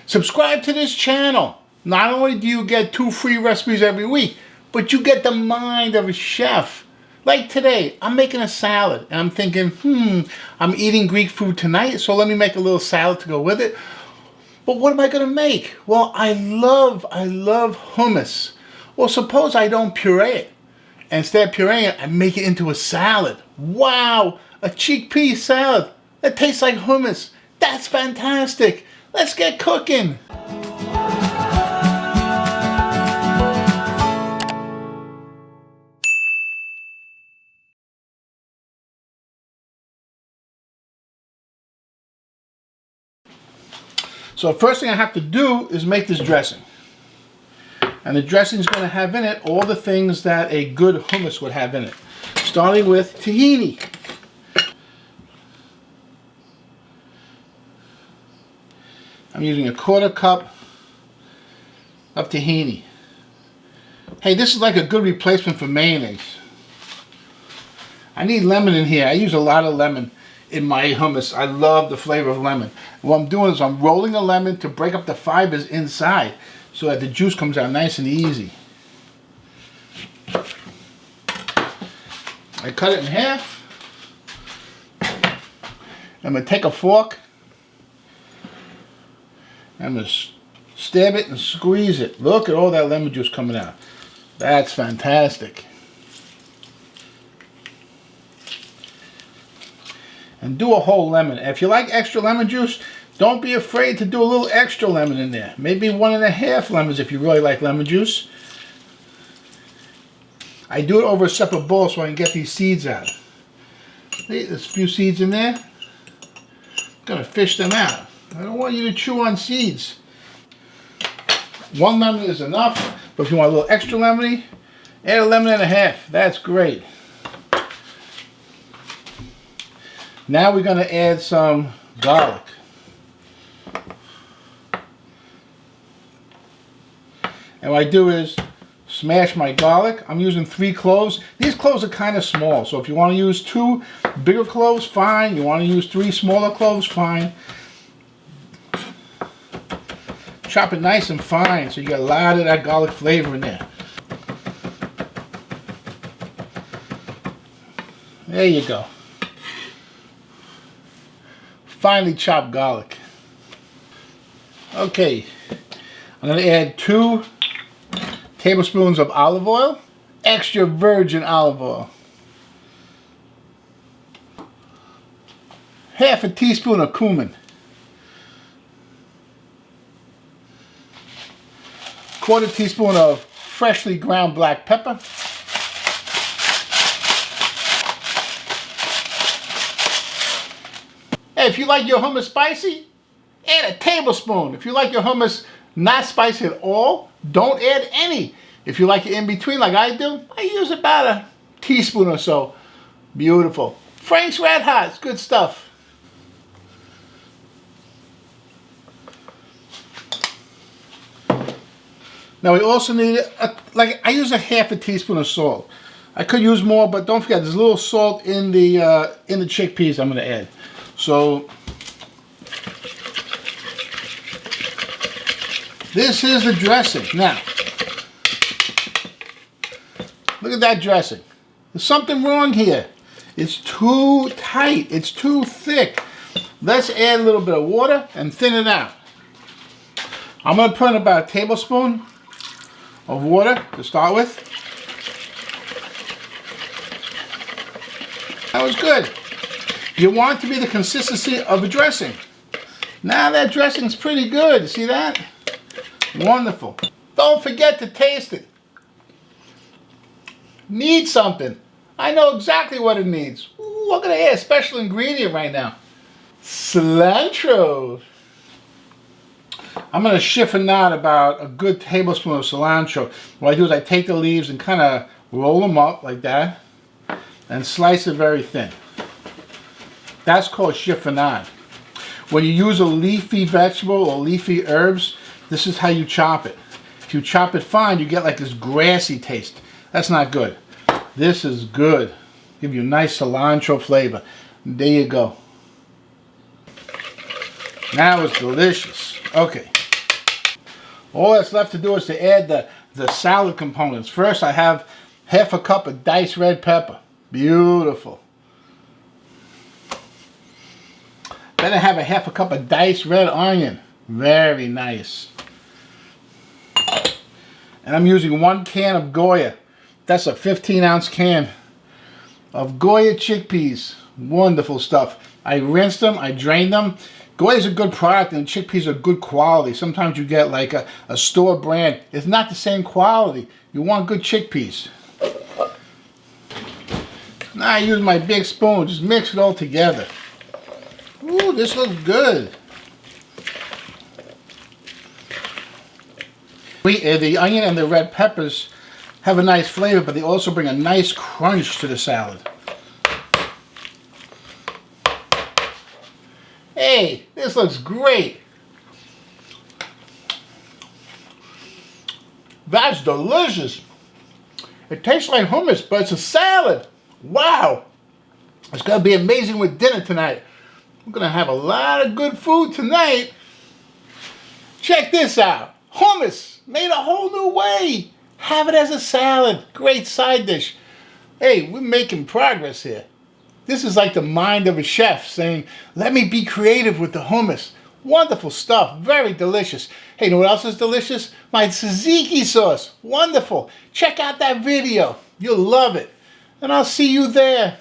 Subscribe to this channel. Not only do you get 2 free recipes every week, but you get the mind of a chef. Like today, I'm making a salad, and I'm thinking, I'm eating Greek food tonight, so let me make a little salad to go with it. But what am I going to make? Well, I love hummus. Well, suppose I don't puree it. Instead of pureeing it, I make it into a salad. Wow, a chickpea salad that tastes like hummus. That's fantastic. Let's get cooking. So the first thing I have to do is make this dressing. And the dressing is going to have in it all the things that a good hummus would have in it. Starting with tahini. I'm using a 1/4 cup of tahini. Hey, this is like a good replacement for mayonnaise. I need lemon in here. I use a lot of lemon in my hummus. I love the flavor of lemon. What I'm doing is I'm rolling a lemon to break up the fibers inside so that the juice comes out nice and easy. I cut it in half. I'm going to take a fork. I'm going to stab it and squeeze it. Look at all that lemon juice coming out. That's fantastic. And do a whole lemon. If you like extra lemon juice, don't be afraid to do a little extra lemon in there. Maybe 1½ lemons if you really like lemon juice. I do it over a separate bowl so I can get these seeds out. See, there's a few seeds in there. I'm going to fish them out. I don't want you to chew on seeds. 1 lemon is enough, but if you want a little extra lemony, add 1.5 lemons. That's great. Now we're going to add some garlic. And what I do is smash my garlic. I'm using 3 cloves. These cloves are kind of small, so if you want to use 2 bigger cloves, fine. You want to use 3 smaller cloves, fine. Chop it nice and fine so you get a lot of that garlic flavor in there. There you go. Finely chopped garlic. Okay, I'm going to add 2 tablespoons of olive oil, extra virgin olive oil, half a teaspoon of cumin, 1/4 teaspoon of freshly ground black pepper, hey, if you like your hummus spicy, add a tablespoon. If you like your hummus not spicy at all, don't add any. If you like it in between like I do, I use about a teaspoon or so. Beautiful. Frank's Red Hot, it's good stuff. Now we also need, I use a half a teaspoon of salt. I could use more, but don't forget there's a little salt in the chickpeas I'm going to add. So this is the dressing. Now, look at that dressing. There's something wrong here. It's too tight. It's too thick. Let's add a little bit of water and thin it out. I'm going to put in about a tablespoon of water to start with. That was good. You want it to be the consistency of a dressing. Now that dressing's pretty good. See that? Wonderful. Don't forget to taste it. Needs something. I know exactly what it needs. Ooh, I'm going to add a special ingredient right now. Cilantro. I'm going to chiffonade about a good tablespoon of cilantro. What I do is I take the leaves and kind of roll them up like that and slice it very thin. That's called chiffonade. When you use a leafy vegetable or leafy herbs, this is how you chop it. If you chop it fine, you get like this grassy taste. That's not good. This is good. Give you a nice cilantro flavor. There you go. Now it's delicious. Okay. All that's left to do is to add the salad components. First, I have half a cup of diced red pepper. Beautiful. Then I have a half a cup of diced red onion. Very nice. And I'm using 1 can of Goya. That's a 15-ounce can of Goya chickpeas. Wonderful stuff. I rinsed them, I drained them. Goya is a good product and chickpeas are good quality. Sometimes you get like a store brand. It's not the same quality. You want good chickpeas. Now I use my big spoon, just mix it all together. Ooh, this looks good. The onion and the red peppers have a nice flavor, but they also bring a nice crunch to the salad. Hey, this looks great. That's delicious. It tastes like hummus, but it's a salad. Wow. It's going to be amazing with dinner tonight. We're going to have a lot of good food tonight. Check this out. Hummus made a whole new way. Have it as a salad. Great side dish. Hey, we're making progress here. This is like the mind of a chef saying, let me be creative with the hummus. Wonderful stuff. Very delicious. Hey, you know what else is delicious? My tzatziki sauce. Wonderful. Check out that video. You'll love it. And I'll see you there.